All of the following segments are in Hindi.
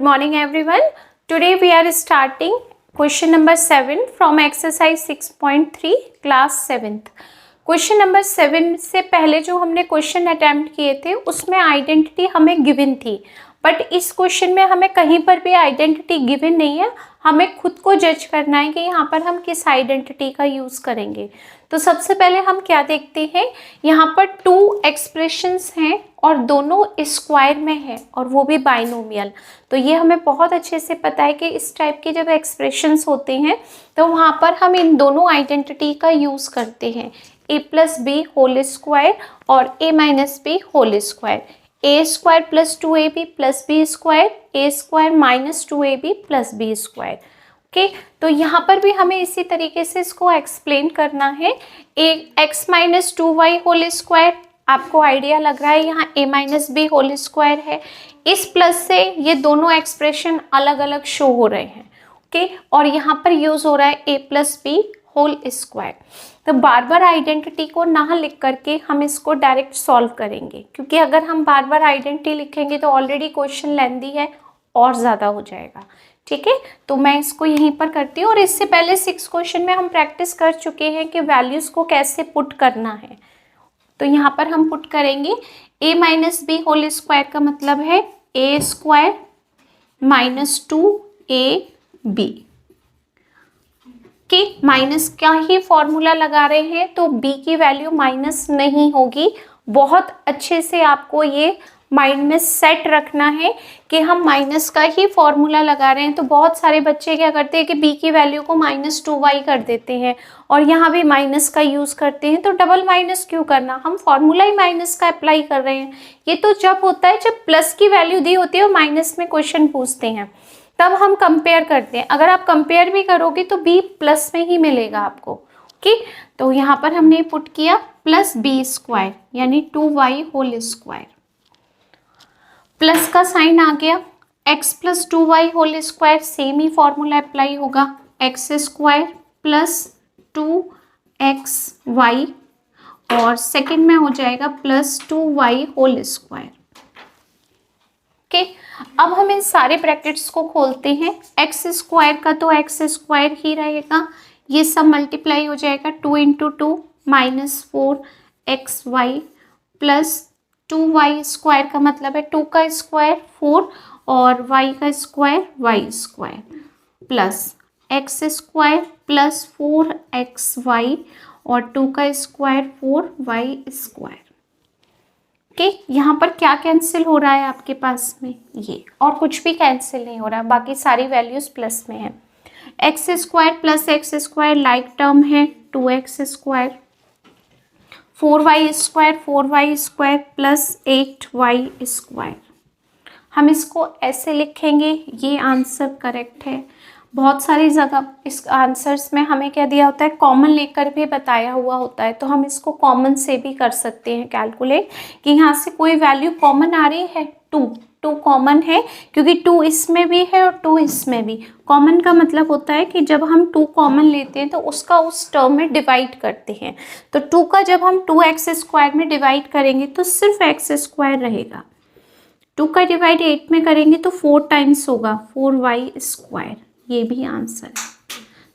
Good morning everyone. Today we are starting question number 7 from exercise 6.3 class 7th. Question number 7 से पहले जो हमने क्वेश्चन अटेम्प्ट किए थे उसमें आइडेंटिटी हमें गिवन थी, बट इस क्वेश्चन में हमें कहीं पर भी आइडेंटिटी गिवन नहीं है। हमें खुद को जज करना है कि यहाँ पर हम किस आइडेंटिटी का यूज़ करेंगे। तो सबसे पहले हम क्या देखते हैं, यहाँ पर 2 एक्सप्रेशंस हैं और दोनों स्क्वायर में है और वो भी बाइनोमियल। तो ये हमें बहुत अच्छे से पता है कि इस टाइप के जब एक्सप्रेशंस होते हैं तो वहाँ पर हम इन दोनों आइडेंटिटी का यूज़ करते हैं, a plus B whole square और a minus B whole square. A square plus 2ab plus B square, A square minus 2ab plus B square. Okay, तो यहाँ पर भी हमें इसी तरीके से इसको एक्सप्लेन करना है। X minus 2y whole square, आपको आइडिया लग रहा है यहाँ a minus B whole square है। इस प्लस से ये दोनों एक्सप्रेशन अलग अलग शो हो रहे हैं। ओके, और यहाँ पर यूज़ हो रहा है a plus B whole square. तो बार बार आइडेंटिटी को ना लिख करके हम इसको डायरेक्ट सॉल्व करेंगे, क्योंकि अगर हम बार बार आइडेंटिटी लिखेंगे तो ऑलरेडी क्वेश्चन लेंथी है और ज़्यादा हो जाएगा। ठीक है, तो मैं इसको यहीं पर करती हूँ। और इससे पहले 6 क्वेश्चन में हम प्रैक्टिस कर चुके हैं कि वैल्यूज़ को कैसे पुट करना है। तो यहाँ पर हम पुट करेंगे a minus B whole square का मतलब है a स्क्वायर माइनस 2ab के माइनस का ही फॉर्मूला लगा रहे हैं तो b की वैल्यू माइनस नहीं होगी। बहुत अच्छे से आपको ये माइंड में सेट रखना है कि हम माइनस का ही फॉर्मूला लगा रहे हैं। तो बहुत सारे बच्चे क्या करते हैं कि b की वैल्यू को माइनस 2y कर देते हैं और यहाँ भी माइनस का यूज़ करते हैं। तो डबल माइनस क्यों करना, हम फॉर्मूला ही माइनस का अप्लाई कर रहे हैं। ये तो जब होता है जब प्लस की वैल्यू दी होती है और माइनस में क्वेश्चन पूछते हैं, तब हम कंपेयर करते हैं। अगर आप कंपेयर भी करोगे तो b प्लस में ही मिलेगा आपको। ओके, तो यहाँ पर हमने पुट किया प्लस बी स्क्वायर यानी 2y होल स्क्वायर, प्लस का साइन आ गया, x plus 2y whole square same ही फॉर्मूला अप्लाई होगा, एक्स स्क्वायर प्लस 2xy और सेकंड में हो जाएगा plus 2y whole square. Okay, अब हम इन सारे ब्रैकेट्स को खोलते हैं। एक्स स्क्वायर का तो एक्स स्क्वायर ही रहेगा, ये सब मल्टीप्लाई हो जाएगा 2 into 2 minus 4xy plus 2y square का मतलब है 2 का स्क्वायर 4 और y का square y square plus x square plus 4xy और 2 का स्क्वायर 4y स्क्वायर। ओके, यहाँ पर क्या कैंसिल हो रहा है आपके पास में, ये और कुछ भी कैंसिल नहीं हो रहा, बाकी सारी वैल्यूज प्लस में है। X square plus x square like term है 2x square, 4y square plus 8y square. हम इसको ऐसे लिखेंगे, ये आंसर करेक्ट है। बहुत सारी जगह इस आंसर्स में हमें क्या दिया होता है, कॉमन लेकर भी बताया हुआ होता है, तो हम इसको कॉमन से भी कर सकते हैं कैलकुलेट कि यहाँ से कोई वैल्यू कॉमन आ रही है। 2 कॉमन है क्योंकि 2 इसमें भी है और 2 इसमें भी। कॉमन का मतलब होता है कि जब हम 2 कॉमन लेते हैं तो उसका उस टर्म में डिवाइड करते हैं। तो 2 का जब हम 2x स्क्वायर में डिवाइड करेंगे तो सिर्फ x स्क्वायर रहेगा। 2 का डिवाइड 8 में करेंगे तो 4 टाइम्स होगा 4y स्क्वायर। ये भी आंसर है।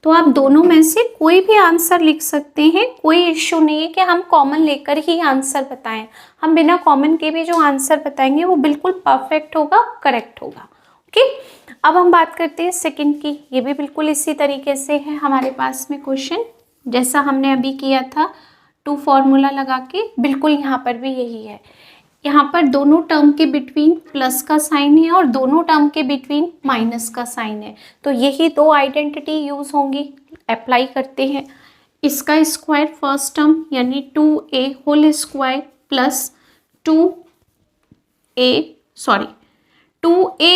तो आप दोनों में से कोई भी आंसर लिख सकते हैं, कोई इश्यू नहीं है कि हम कॉमन लेकर ही आंसर बताएं। हम बिना कॉमन के भी जो आंसर बताएंगे वो बिल्कुल परफेक्ट होगा, करेक्ट होगा। ओके, अब हम बात करते हैं सेकंड की। ये भी बिल्कुल इसी तरीके से है हमारे पास में क्वेश्चन, जैसा हमने अभी किया था 2 फॉर्मूला लगा के, बिल्कुल यहाँ पर भी यही है। यहाँ पर दोनों टर्म के बिटवीन प्लस का साइन है और दोनों टर्म के बिटवीन माइनस का साइन है, तो यही 2 आइडेंटिटी यूज़ होंगी। अप्लाई करते हैं। इसका स्क्वायर फर्स्ट टर्म यानी 2a whole square plus 2a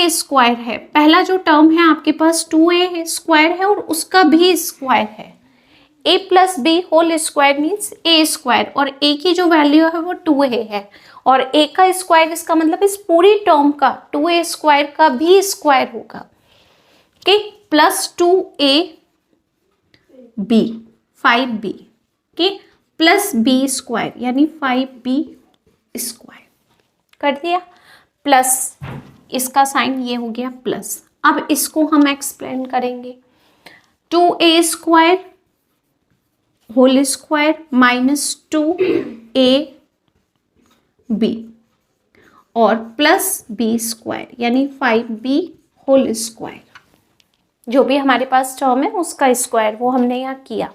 square है। पहला जो टर्म है आपके पास 2a स्क्वायर है और उसका भी स्क्वायर है। a plus B whole square means a square और a की जो वैल्यू है वो 2a है और a का स्क्वायर इसका मतलब इस पूरी टर्म का 2a स्क्वायर का भी स्क्वायर होगा। ओके, प्लस 2ab 5b के प्लस b स्क्वायर यानी 5b स्क्वायर कर दिया, प्लस इसका साइन ये हो गया प्लस। अब इसको हम एक्सप्लेन करेंगे, 2a² whole square minus 2ab और प्लस b² यानी 5b होल स्क्वायर, जो भी हमारे पास टर्म है उसका स्क्वायर वो हमने यहाँ किया।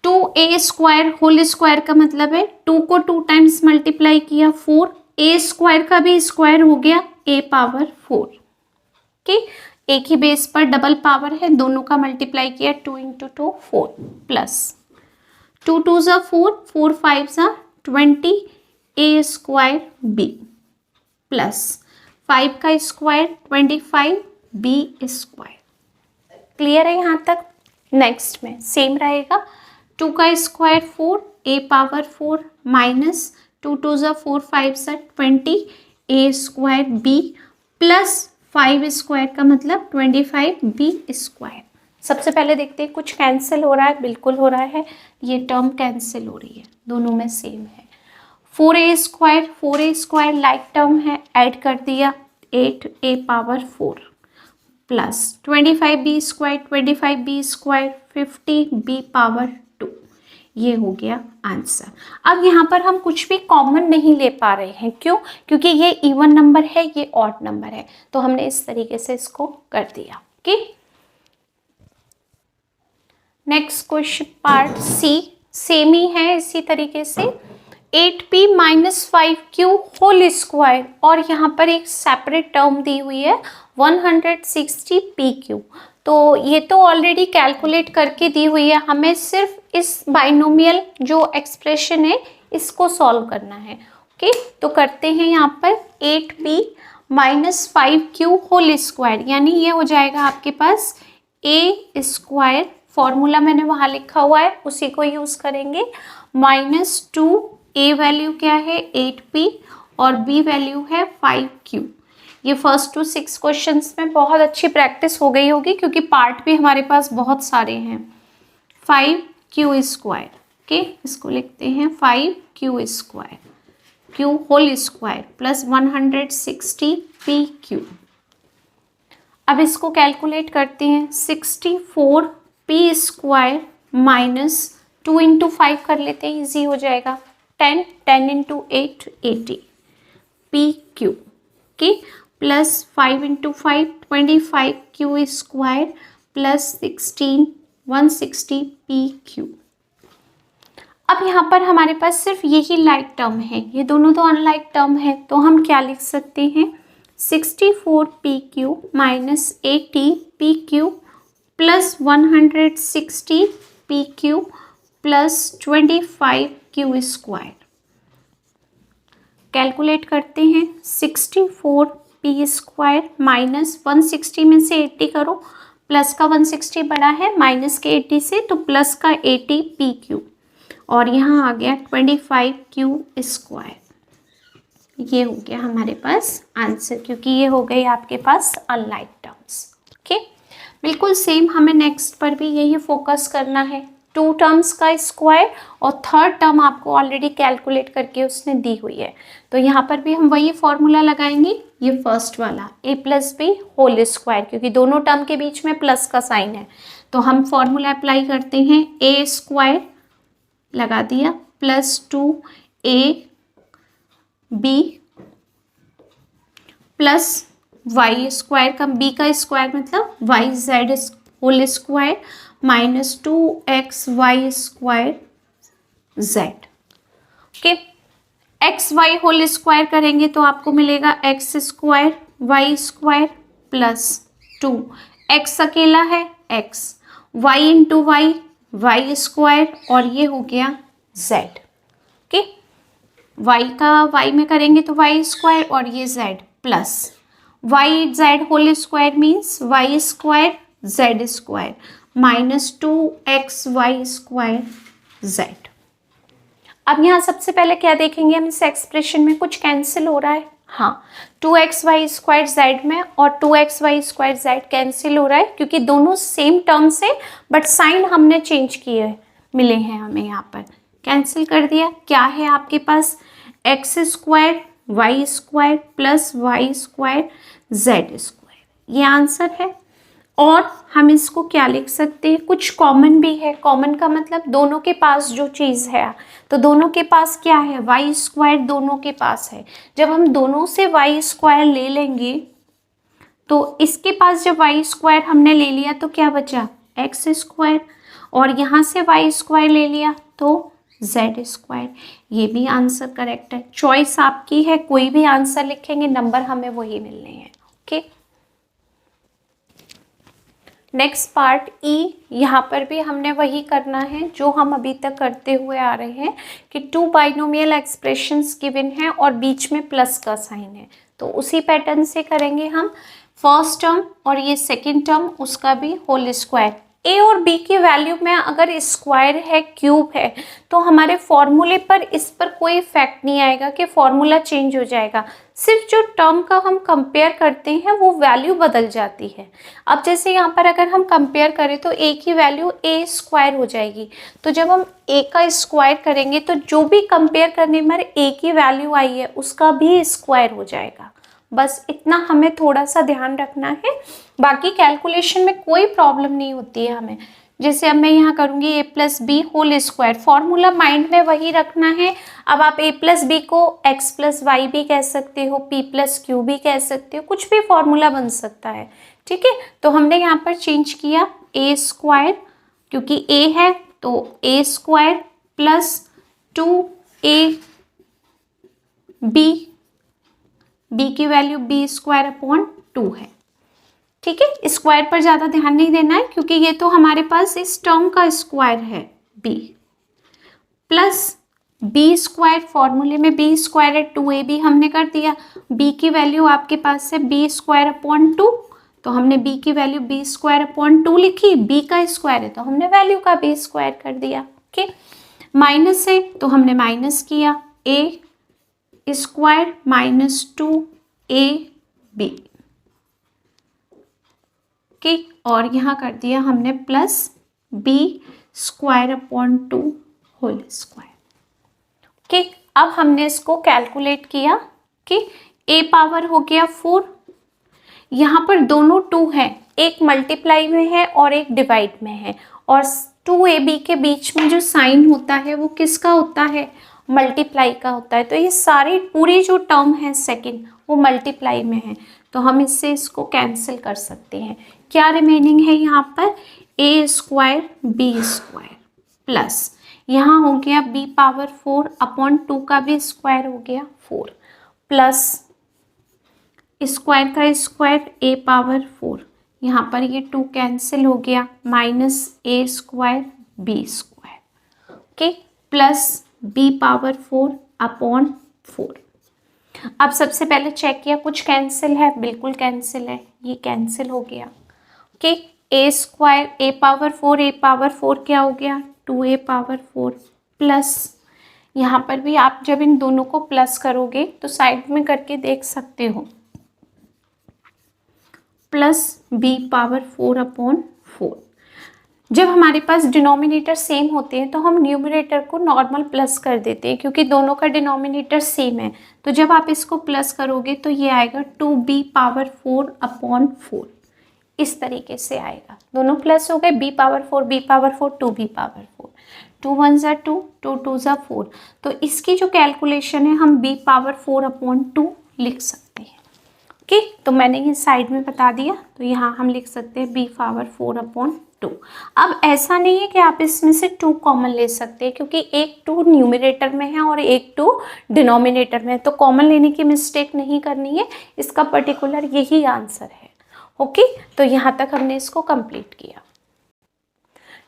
2a² होल स्क्वायर का मतलब है 2 को 2 टाइम्स मल्टीप्लाई किया 4, a² का भी स्क्वायर हो गया a पावर 4। ओके, एक ही बेस पर डबल पावर है, दोनों का मल्टीप्लाई किया 2 × 2 4 प्लस 2 2 ज़ा 4, 4 5 ज़ा 20 a² b प्लस 5 का स्क्वायर 25 b²। क्लियर है यहाँ तक? नेक्स्ट में सेम रहेगा, 2 का स्क्वायर 4 a पावर 4 माइनस 2 2 ज़ा 4 5 ज़ा 20 a² b प्लस 5² का मतलब 25 b²। सबसे पहले देखते हैं कुछ कैंसिल हो रहा है, बिल्कुल हो रहा है, ये टर्म कैंसिल हो रही है, दोनों में सेम है। 4a² लाइक टर्म है, ऐड कर दिया 8a power 4 plus 25b² 25b² 50b power 2, ये हो गया आंसर। अब यहाँ पर हम कुछ भी कॉमन नहीं ले पा रहे हैं, क्यों? क्योंकि ये इवन नंबर है, ये ऑड नंबर है, तो हमने इस तरीके से इसको कर दिया। Okay, next question part C, same ही है इसी तरीके से, 8p minus 5q whole square और यहाँ पर एक सेपरेट टर्म दी हुई है 160pq। तो ये तो ऑलरेडी कैलकुलेट करके दी हुई है, हमें सिर्फ इस बाइनोमियल जो एक्सप्रेशन है इसको सॉल्व करना है। ओके, तो करते हैं यहाँ पर 8p minus 5q whole square, यानी ये हो जाएगा आपके पास a², फॉर्मूला मैंने वहाँ लिखा हुआ है उसी को यूज़ करेंगे, माइनस 2a वैल्यू क्या है 8p और b वैल्यू है 5q। ये फर्स्ट टू 6 क्वेश्चंस में बहुत अच्छी प्रैक्टिस हो गई होगी, क्योंकि पार्ट भी हमारे पास बहुत सारे हैं। 5q², ओके, इसको लिखते हैं 5q² q whole square plus 160pq। अब इसको कैलकुलेट करते हैं, 64p² माइनस 2 × 5 कर लेते हैं, इजी हो जाएगा, 10 × 8 80 pq, okay, plus 5 × 5 25q² plus 16 160pq। अब यहाँ पर हमारे पास सिर्फ यही लाइक टर्म है, ये दोनों तो अनलाइक टर्म है, तो हम क्या लिख सकते हैं, 64pq minus 80pq plus 160pq plus 25q²। Calculate करते हैं, 64p² माइनस 160 में से 80 करो, प्लस का 160 बड़ा है माइनस के 80 से, तो प्लस का 80pq और यहाँ आ गया 25q²। ये हो गया हमारे पास आंसर, क्योंकि ये हो गई आपके पास अनलाइक टर्म्स। ओके, बिल्कुल सेम हमें नेक्स्ट पर भी यही फोकस करना है, 2 टर्म्स का स्क्वायर और थर्ड टर्म आपको ऑलरेडी कैलकुलेट करके उसने दी हुई है, तो यहाँ पर भी हम वही फॉर्मूला लगाएंगे, ये फर्स्ट वाला a plus B whole square, क्योंकि दोनों टर्म के बीच में प्लस का साइन है, तो हम फॉर्मूला अप्लाई करते हैं, a² लगा दिया प्लस 2ab प्लस y² का b का स्क्वायर मतलब yz whole square minus 2xy² z। ओके, xy होल स्क्वायर करेंगे तो आपको मिलेगा x² y² प्लस 2, x अकेला है x, y × y² और ये हो गया z। ओके, y का y में करेंगे तो y² और ये z plus yz whole square means y² z² minus 2xy² z। अब यहाँ सबसे पहले क्या देखेंगे हम, इस एक्सप्रेशन में कुछ कैंसिल हो रहा है, हाँ, 2xy² z में और 2xy² z कैंसिल हो रहा है, क्योंकि दोनों सेम टर्म्स है बट साइन हमने चेंज किए मिले हैं हमें, यहाँ पर कैंसिल कर दिया। क्या है आपके पास, x² Y square plus Y square Z square, ये आंसर है। और हम इसको क्या लिख सकते हैं, कुछ कॉमन भी है। कॉमन का मतलब दोनों के पास जो चीज़ है, तो दोनों के पास क्या है, वाई स्क्वायर दोनों के पास है। जब हम दोनों से वाई स्क्वायर ले लेंगे तो इसके पास जब वाई स्क्वायर हमने ले लिया तो क्या बचा, एक्स स्क्वायर, और यहाँ से वाई स्क्वायर ले लिया तो जेड स्क्वायर। ये भी आंसर करेक्ट है। चॉइस आपकी है, कोई भी आंसर लिखेंगे, नंबर हमें वही मिलने हैं। ओके, नेक्स्ट पार्ट ई, यहाँ पर भी हमने वही करना है जो हम अभी तक करते हुए आ रहे हैं कि टू बाइनोमियल एक्सप्रेशंस गिवन है और बीच में प्लस का साइन है, तो उसी पैटर्न से करेंगे हम। फर्स्ट टर्म और ये सेकंड टर्म, उसका भी होल स्क्वायर। ए और बी की वैल्यू में अगर स्क्वायर है, क्यूब है, तो हमारे फॉर्मूले पर इस पर कोई इफेक्ट नहीं आएगा कि फॉर्मूला चेंज हो जाएगा। सिर्फ जो टर्म का हम कंपेयर करते हैं वो वैल्यू बदल जाती है। अब जैसे यहाँ पर अगर हम कंपेयर करें तो ए की वैल्यू ए स्क्वायर हो जाएगी, तो जब हम ए का स्क्वायर करेंगे तो जो भी कंपेयर करने में ए की वैल्यू आई है उसका भी स्क्वायर हो जाएगा। बस इतना हमें थोड़ा सा ध्यान रखना है, बाकी कैलकुलेशन में कोई प्रॉब्लम नहीं होती है हमें। जैसे अब मैं यहाँ करूँगी A plus B whole square, formula mind में वही रखना है। अब आप ए प्लस बी को एक्स प्लस वाई भी कह सकते हो, पी प्लस क्यू भी कह सकते हो, कुछ भी फॉर्मूला बन सकता है। ठीक है, तो हमने यहाँ पर चेंज किया ए स्क्वायर, क्योंकि ए है तो ए स्क्वायर प्लस 2ab, बी की वैल्यू बी स्क्वायर अपॉन 2 है। ठीक है, स्क्वायर पर ज़्यादा ध्यान नहीं देना है क्योंकि ये तो हमारे पास इस टर्म का स्क्वायर है b, प्लस बी स्क्वायर, फॉर्मूले में बी स्क्वायर है 2ab हमने कर दिया। b की वैल्यू आपके पास है बी स्क्वायर अपॉन 2, तो हमने b की वैल्यू बी स्क्वायर अपॉन 2 लिखी। b का स्क्वायर है तो हमने वैल्यू का b स्क्वायर कर दिया। ओके, माइनस है तो हमने माइनस किया a स्क्वायर माइनस 2ab के, और यहाँ कर दिया हमने plus b square upon 2 whole square. Okay, अब हमने इसको कैलकुलेट किया कि a पावर हो गया 4, यहाँ पर दोनों 2 है, एक मल्टीप्लाई में है और एक डिवाइड में है, और 2ab के बीच में जो साइन होता है वो किसका होता है, मल्टीप्लाई का होता है। तो ये सारी पूरी जो टर्म है सेकंड वो मल्टीप्लाई में है, तो हम इससे इसको कैंसिल कर सकते हैं। क्या रिमेनिंग है यहाँ पर, ए स्क्वायर बी स्क्वायर प्लस यहाँ हो गया b पावर 4 अपॉन 2 का भी स्क्वायर हो गया 4, प्लस स्क्वायर का स्क्वायर a पावर 4, यहाँ पर ये 2 कैंसिल हो गया, minus a square b square. Okay, plus b power 4 upon 4। अब सबसे पहले चेक किया कुछ कैंसिल है, बिल्कुल कैंसिल है, ये कैंसिल हो गया। Okay, a square a power 4 क्या हो गया 2a पावर 4, प्लस यहाँ पर भी आप जब इन दोनों को प्लस करोगे तो साइड में करके देख सकते हो, प्लस b पावर 4 अपॉन 4। जब हमारे पास डिनोमिनेटर सेम होते हैं तो हम न्यूमरेटर को नॉर्मल प्लस कर देते हैं क्योंकि दोनों का डिनोमिनेटर सेम है। तो जब आप इसको प्लस करोगे तो ये आएगा 2b पावर 4 अपॉन 4, इस तरीके से आएगा। दोनों प्लस हो गए, b पावर 4 2b पावर 4, 2 1 ज़ा 2, 2 2 ज़ा 4। तो इसकी जो कैलकुलेशन है हम b पावर 4 अपॉन 2 लिख सकते हैं। ओके, तो मैंने ये साइड में बता दिया, तो यहाँ हम लिख सकते हैं b पावर 4 अपॉन 2। अब ऐसा नहीं है कि आप इसमें से 2 कॉमन ले सकते हैं क्योंकि एक 2 न्यूमरेटर में है और एक 2 डिनोमिनेटर में है, तो कॉमन लेने की मिस्टेक नहीं करनी है, इसका पर्टिकुलर यही आंसर है। ओके, तो यहाँ तक हमने इसको कंप्लीट किया।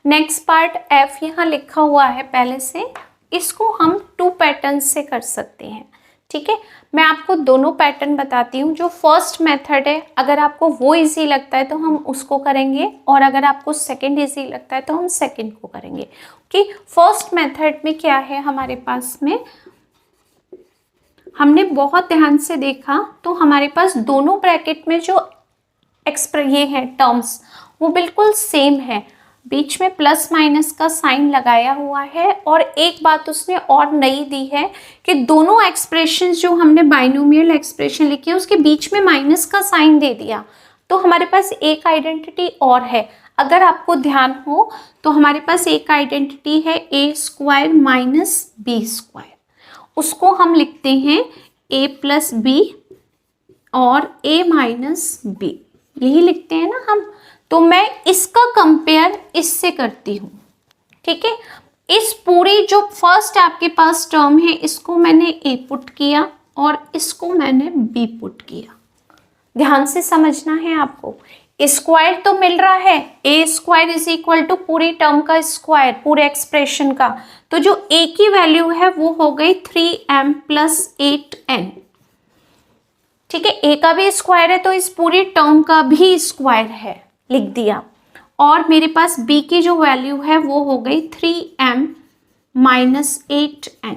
नेक्स्ट पार्ट f यहाँ लिखा हुआ है पहले से, इसको हम 2 पैटर्न से कर सकते हैं। ठीक है, मैं आपको दोनों पैटर्न बताती हूँ। जो फर्स्ट मेथड है अगर आपको वो इजी लगता है तो हम उसको करेंगे, और अगर आपको सेकंड इजी लगता है तो हम सेकंड को करेंगे। ओके, फर्स्ट मेथड में क्या है हमारे पास में, हमने बहुत ध्यान से देखा तो हमारे पास दोनों ब्रैकेट में जो ये हैं टर्म्स वो बिल्कुल सेम है। बीच में प्लस माइनस का साइन लगाया हुआ है। और एक बात उसने और नई दी है कि दोनों एक्सप्रेशंस जो हमने बाइनोमियल एक्सप्रेशन लिखी है उसके बीच में माइनस का साइन दे दिया। तो हमारे पास एक आइडेंटिटी और है, अगर आपको ध्यान हो तो हमारे पास एक आइडेंटिटी है A square minus B square, उसको हम लिखते हैं ए प्लस बी और ए माइनस बी, यही लिखते हैं ना हम। तो मैं इसका कंपेयर इससे करती हूँ, ठीक है। इस पूरी जो फर्स्ट आपके पास टर्म है इसको मैंने ए पुट किया और इसको मैंने बी पुट किया। ध्यान से समझना है आपको, स्क्वायर तो मिल रहा है, A square is equal to पूरी टर्म का स्क्वायर, पूरे एक्सप्रेशन का। तो जो ए की वैल्यू है वो हो गई 3m प्लस 8n, ठीक है। ए का भी स्क्वायर है तो इस पूरी टर्म का भी स्क्वायर है, लिख दिया। और मेरे पास बी की जो वैल्यू है वो हो गई 3m माइनस 8n,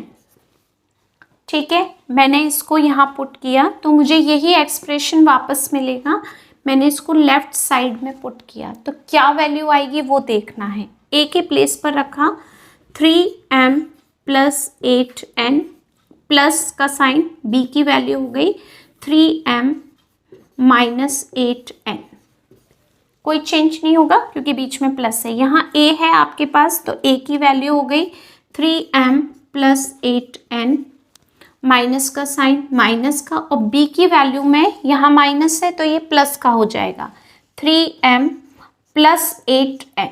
ठीक है। मैंने इसको यहाँ पुट किया तो मुझे यही एक्सप्रेशन वापस मिलेगा। मैंने इसको लेफ्ट साइड में पुट किया तो क्या वैल्यू आएगी वो देखना है। ए के प्लेस पर रखा 3m प्लस 8n प्लस का साइन, बी की वैल्यू हो गई 3m माइनस 8n, कोई चेंज नहीं होगा क्योंकि बीच में प्लस है। यहाँ ए है आपके पास तो ए की वैल्यू हो गई 3m प्लस 8n, माइनस का साइन माइनस का, और बी की वैल्यू में यहाँ माइनस है तो ये प्लस का हो जाएगा 3m प्लस 8n,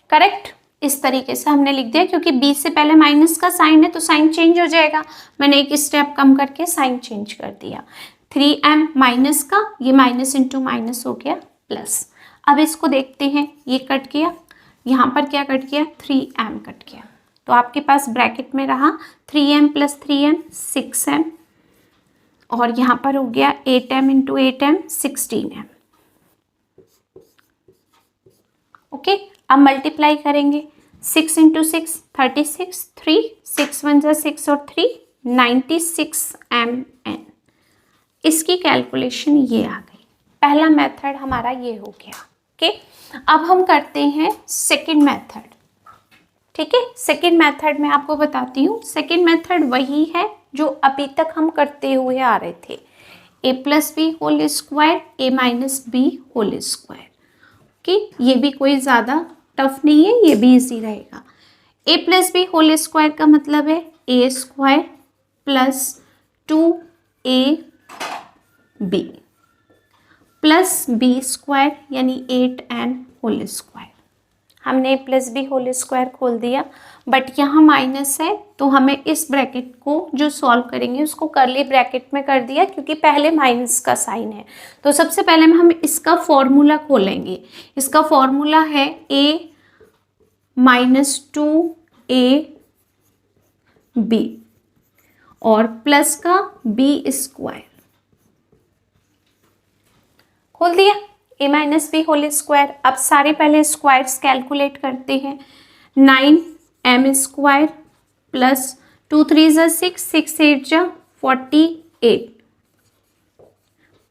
करेक्ट। इस तरीके से हमने लिख दिया क्योंकि बी से पहले माइनस का साइन है तो साइन चेंज हो जाएगा। मैंने एक स्टेप कम करके साइन चेंज कर दिया। 3m माइनस का, ये माइनस इंटू माइनस हो गया प्लस। अब इसको देखते हैं, ये कट किया, यहाँ पर क्या कट किया 3m कट किया, तो आपके पास ब्रैकेट में रहा 3m प्लस 3m 6m, और यहाँ पर हो गया 8m into 8m 16m, okay. अब मल्टीप्लाई करेंगे, 6 इंटू 6 36, 3 6 1 जा 6 और 3 96mn। इसकी कैलकुलेशन ये आ गई। पहला मेथड हमारा ये हो गया, ओके। अब हम करते हैं सेकंड मेथड, ठीक है। सेकंड मेथड में आपको बताती हूँ, सेकंड मेथड वही है जो अभी तक हम करते हुए आ रहे थे, ए प्लस बी होल स्क्वायर ए माइनस बी होल स्क्वायर, कि ये भी कोई ज़्यादा टफ नहीं है, ये भी इजी रहेगा। A plus B whole square का मतलब है A square plus 2ab plus B square यानी 8n होल स्क्वायर। हमने A plus B whole square खोल दिया, बट यहाँ माइनस है तो हमें इस ब्रैकेट को जो सॉल्व करेंगे उसको करली ब्रैकेट में कर दिया क्योंकि पहले माइनस का साइन है। तो सबसे पहले हम इसका फॉर्मूला खोलेंगे। इसका फॉर्मूला है a माइनस 2ab और प्लस का b स्क्वायर, खोल दिया a minus B whole square. अब सारे पहले स्क्वायर्स कैलकुलेट करते हैं, 9m स्क्वायर प्लस 2 3 जा 6 6 8 जा 48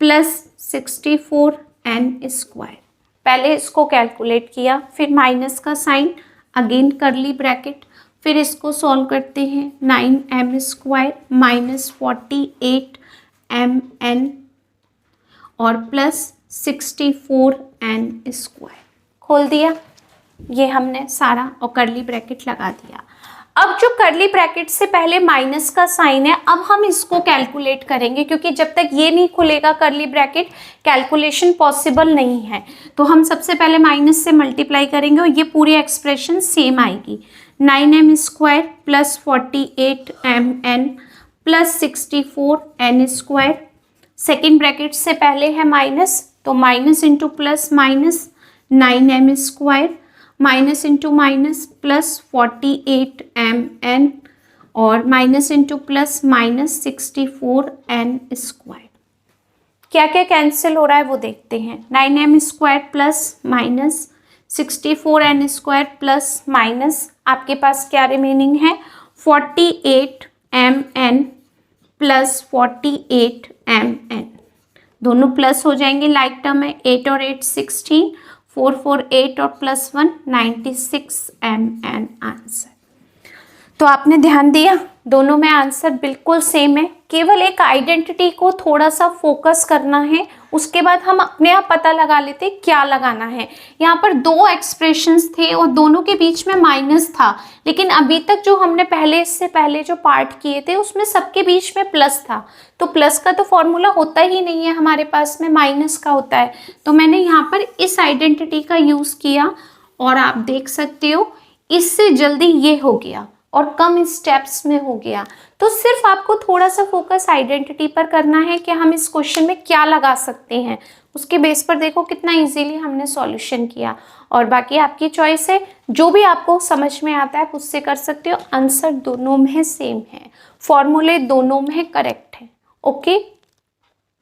प्लस 64n स्क्वायर। पहले इसको कैलकुलेट किया, फिर माइनस का साइन, अगेन करली ब्रैकेट, फिर इसको सॉल्व करते हैं, 9m स्क्वायर माइनस 48mn और प्लस 64n स्क्वायर, खोल दिया। ये हमने सारा और करली ब्रैकेट लगा दिया। अब जो करली ब्रैकेट से पहले माइनस का साइन है, अब हम इसको कैलकुलेट करेंगे क्योंकि जब तक ये नहीं खुलेगा करली ब्रैकेट कैलकुलेशन पॉसिबल नहीं है। तो हम सबसे पहले माइनस से मल्टीप्लाई करेंगे और ये पूरी एक्सप्रेशन सेम आएगी, 9m square plus 48mn plus 64n square. Second bracket से पहले है माइनस तो minus into plus minus 9m square minus into minus plus 48mn और minus into plus minus 64n square. क्या क्या कैंसिल हो रहा है वो देखते हैं, 9m square plus minus 64n square plus minus आपके पास क्या रिमेनिंग है 48mn प्लस 48mn, दोनों प्लस हो जाएंगे, लाइक टर्म है 8 और 8 16, 4 4 8 और +1 96 mn आंसर। तो आपने ध्यान दिया, दोनों में आंसर बिल्कुल सेम है, केवल एक आइडेंटिटी को थोड़ा सा फोकस करना है, उसके बाद हम अपने आप पता लगा लेते क्या लगाना है। यहाँ पर दो एक्सप्रेशंस थे और दोनों के बीच में माइनस था, लेकिन अभी तक जो हमने इससे पहले जो पार्ट किए थे उसमें सबके बीच में प्लस था, तो प्लस का तो फॉर्मूला होता ही नहीं है हमारे पास में, माइनस का होता है। तो मैंने यहाँ पर इस आइडेंटिटी का यूज़ किया और आप देख सकते हो इससे जल्दी ये हो गया और कम स्टेप्स में हो गया। तो सिर्फ आपको थोड़ा सा फोकस आइडेंटिटी पर करना है कि हम इस क्वेश्चन में क्या लगा सकते हैं, उसके बेस पर देखो कितना इजीली हमने सॉल्यूशन किया। और बाकी आपकी चॉइस है, जो भी आपको समझ में आता है उससे कर सकते हो। आंसर दोनों में सेम है, फॉर्मूले दोनों में करेक्ट है। ओके।